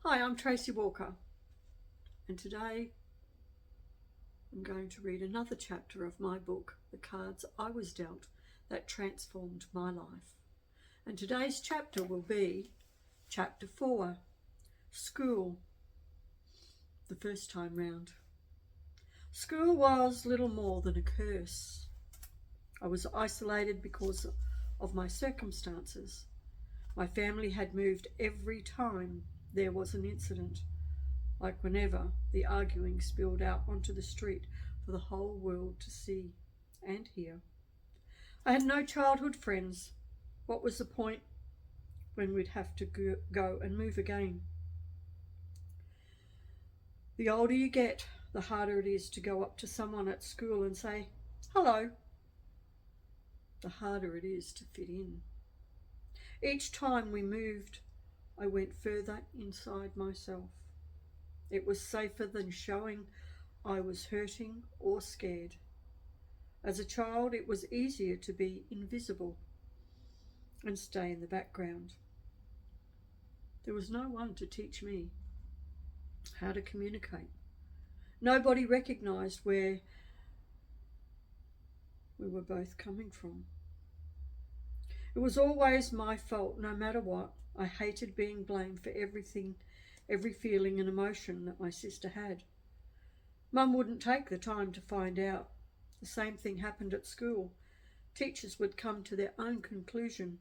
Hi, I'm Tracy Walker, and today I'm going to read another chapter of my book, The Cards I Was Dealt That Transformed My Life. And today's chapter will be Chapter 4, School, the first time round. School was little more than a curse. I was isolated because of my circumstances. My family had moved every time there was an incident, like whenever the arguing spilled out onto the street for the whole world to see and hear. I had no childhood friends. What was the point when we'd have to go and move again? The older you get, the harder it is to go up to someone at school and say, hello. The harder it is to fit in. Each time we moved, I went further inside myself. It was safer than showing I was hurting or scared. As a child, it was easier to be invisible and stay in the background. There was no one to teach me how to communicate. Nobody recognised where we were both coming from. It was always my fault, no matter what. I hated being blamed for everything, every feeling and emotion that my sister had. Mum wouldn't take the time to find out. The same thing happened at school. Teachers would come to their own conclusion,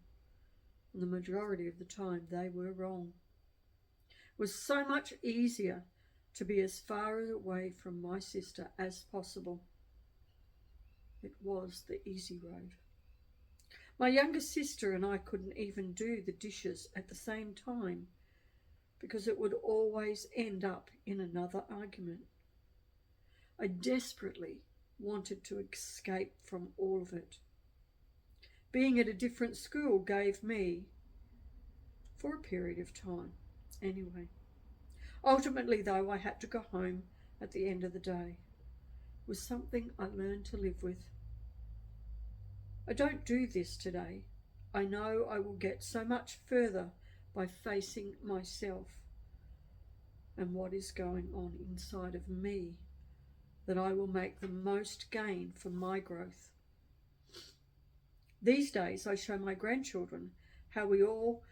and the majority of the time they were wrong. It was so much easier to be as far away from my sister as possible. It was the easy road. My younger sister and I couldn't even do the dishes at the same time because it would always end up in another argument. I desperately wanted to escape from all of it. Being at a different school gave me, for a period of time anyway. Ultimately, though, I had to go home at the end of the day. It was something I learned to live with. I don't do this today. I know I will get so much further by facing myself and what is going on inside of me that I will make the most gain from my growth. These days I show my grandchildren how we all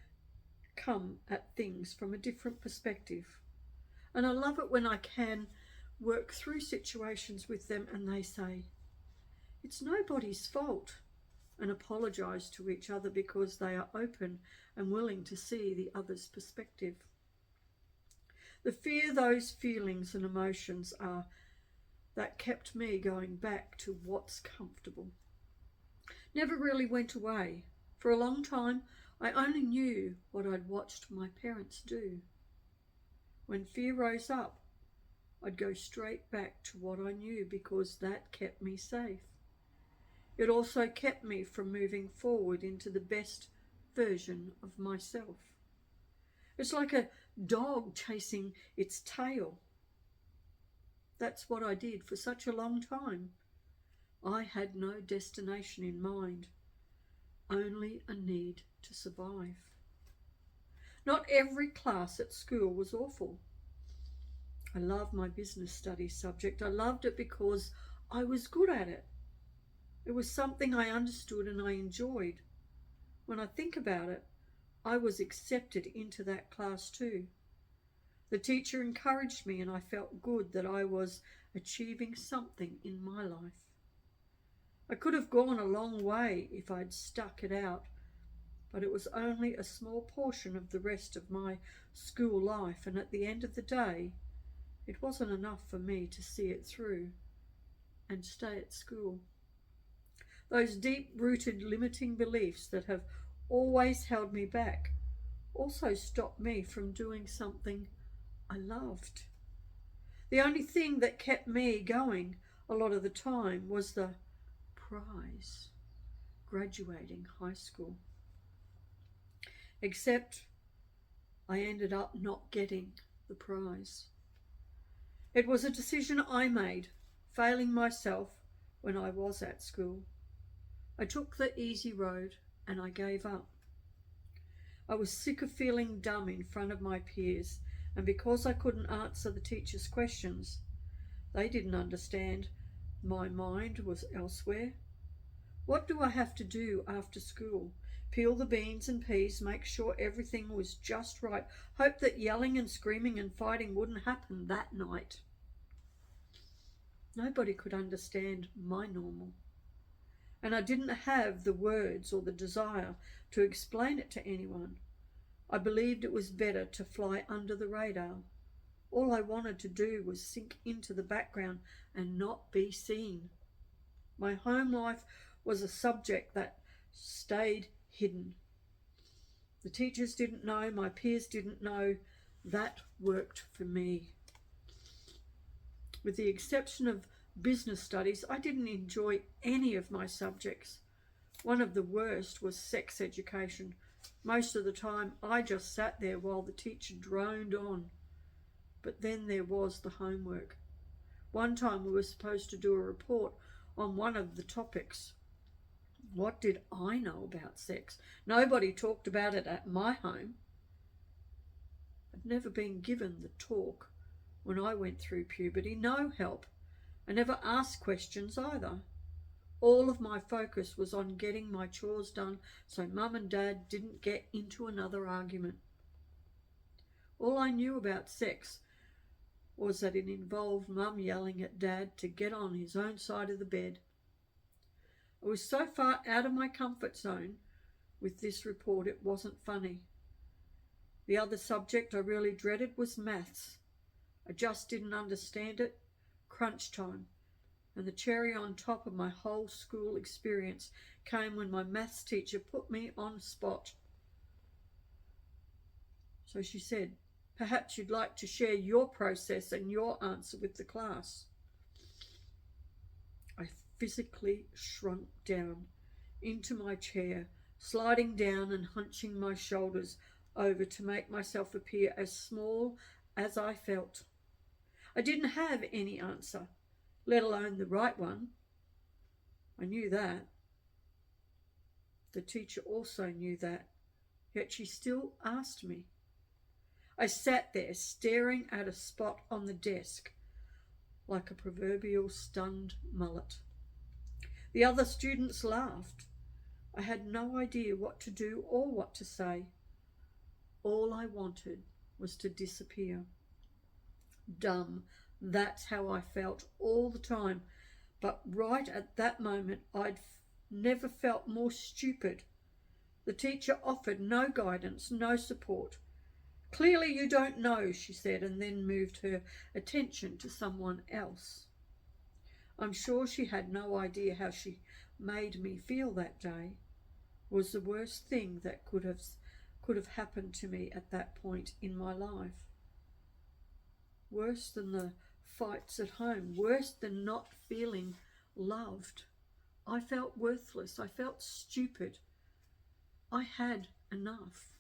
come at things from a different perspective. And I love it when I can work through situations with them and they say, it's nobody's fault, and apologise to each other because they are open and willing to see the other's perspective. The fear those feelings and emotions are that kept me going back to what's comfortable never really went away. For a long time, I only knew what I'd watched my parents do. When fear rose up, I'd go straight back to what I knew because that kept me safe. It also kept me from moving forward into the best version of myself. It's like a dog chasing its tail. That's what I did for such a long time. I had no destination in mind, only a need to survive. Not every class at school was awful. I loved my business studies subject. I loved it because I was good at it. It was something I understood and I enjoyed. When I think about it, I was accepted into that class too. The teacher encouraged me and I felt good that I was achieving something in my life. I could have gone a long way if I'd stuck it out, but it was only a small portion of the rest of my school life, and at the end of the day, it wasn't enough for me to see it through and stay at school. Those deep-rooted limiting beliefs that have always held me back also stopped me from doing something I loved. The only thing that kept me going a lot of the time was the prize, graduating high school. Except I ended up not getting the prize. It was a decision I made, failing myself when I was at school. I took the easy road and I gave up. I was sick of feeling dumb in front of my peers And because I couldn't answer the teacher's questions, they didn't understand my mind was elsewhere. What do I have to do after school? Peel the beans and peas, make sure everything was just right, hope that yelling and screaming and fighting wouldn't happen that night. Nobody could understand my normal, and I didn't have the words or the desire to explain it to anyone. I believed it was better to fly under the radar. All I wanted to do was sink into the background and not be seen. My home life was a subject that stayed hidden. The teachers didn't know, my peers didn't know. That worked for me. With the exception of business studies, I didn't enjoy any of my subjects. One of the worst was sex education. Most of the time I just sat there while the teacher droned on. But then there was the homework. One time we were supposed to do a report on one of the topics. What did I know about sex? Nobody talked about it at my home. I'd never been given the talk when I went through puberty. No help. I never asked questions either. All of my focus was on getting my chores done so Mum and Dad didn't get into another argument. All I knew about sex was that it involved Mum yelling at Dad to get on his own side of the bed. I was so far out of my comfort zone with this report it wasn't funny. The other subject I really dreaded was maths. I just didn't understand it. Crunch time. And the cherry on top of my whole school experience came when my maths teacher put me on the spot. So she said, "Perhaps you'd like to share your process and your answer with the class." I physically shrunk down into my chair, sliding down and hunching my shoulders over to make myself appear as small as I felt. I didn't have any answer, let alone the right one. I knew that. The teacher also knew that, yet she still asked me. I sat there staring at a spot on the desk like a proverbial stunned mullet. The other students laughed. I had no idea what to do or what to say. All I wanted was to disappear. Dumb. That's how I felt all the time. But right at that moment, I'd never felt more stupid. The teacher offered no guidance, no support. "Clearly you don't know," she said, and then moved her attention to someone else. I'm sure she had no idea how she made me feel that day. It was the worst thing that could have happened to me at that point in my life. Worse than the fights at home, worse than not feeling loved. I felt worthless. I felt stupid. I had enough.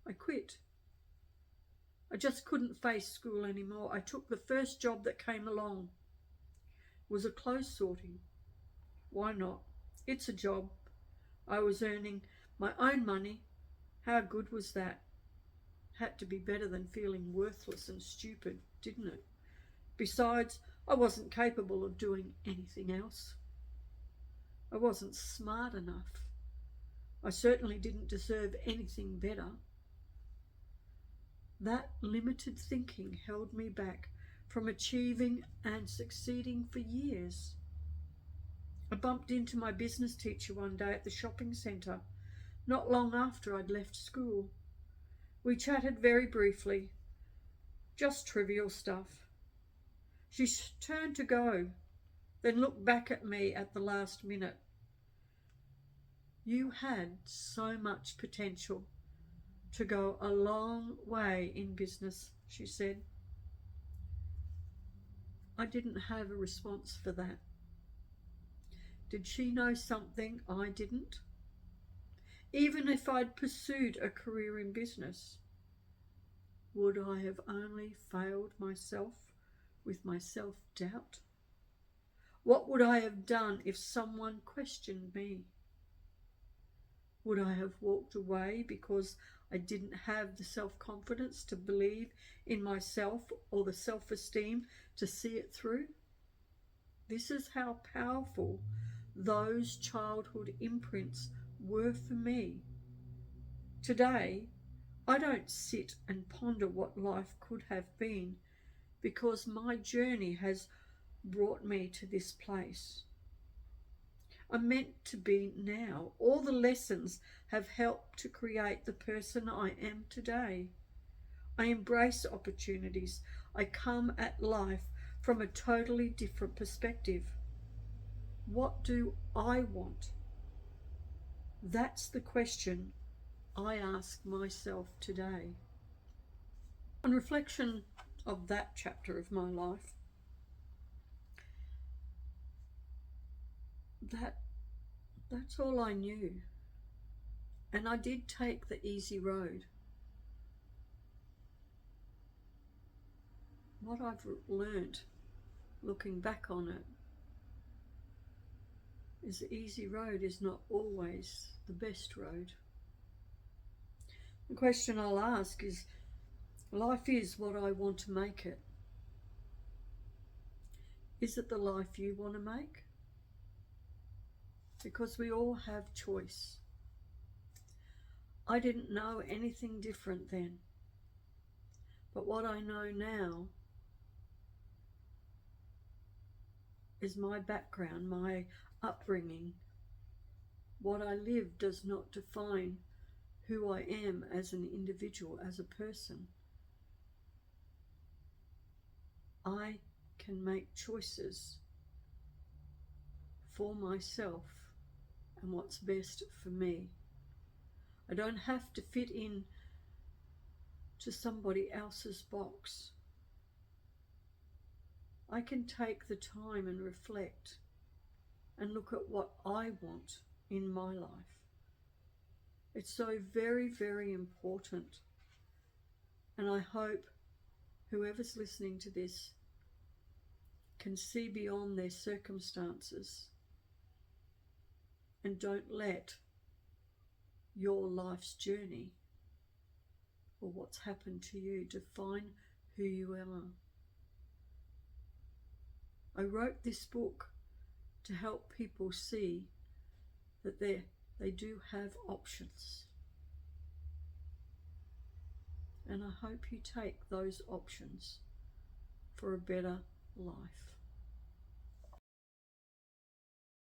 I quit. I just couldn't face school anymore. I took the first job that came along. It was a clothes sorting. Why not? It's a job. I was earning my own money. How good was that? Had to be better than feeling worthless and stupid, didn't it? Besides, I wasn't capable of doing anything else. I wasn't smart enough. I certainly didn't deserve anything better. That limited thinking held me back from achieving and succeeding for years. I bumped into my business teacher one day at the shopping centre, not long after I'd left school. We chatted very briefly, just trivial stuff. She turned to go, then looked back at me at the last minute. "You had so much potential to go a long way in business," she said. I didn't have a response for that. Did she know something I didn't? Even if I'd pursued a career in business, would I have only failed myself with my self-doubt? What would I have done if someone questioned me? Would I have walked away because I didn't have the self-confidence to believe in myself or the self-esteem to see it through. This is how powerful those childhood imprints were for me. Today, I don't sit and ponder what life could have been because my journey has brought me to this place I'm meant to be now. All the lessons have helped to create the person I am today. I embrace opportunities. I come at life from a totally different perspective. What do I want? That's the question I ask myself today. On reflection of that chapter of my life, that's all I knew. And I did take the easy road. What I've learnt looking back on it is the easy road is not always the best road. The question I'll ask is, life is what I want to make it. Is it the life you want to make? Because we all have choice. I didn't know anything different then. But what I know now is my background, my upbringing. What I live does not define who I am as an individual, as a person. I can make choices for myself and what's best for me. I don't have to fit in to somebody else's box. I can take the time and reflect and look at what I want in my life. It's so very, very important. And I hope whoever's listening to this can see beyond their circumstances and don't let your life's journey or what's happened to you define who you are. I wrote this book to help people see that they do have options. And I hope you take those options for a better life.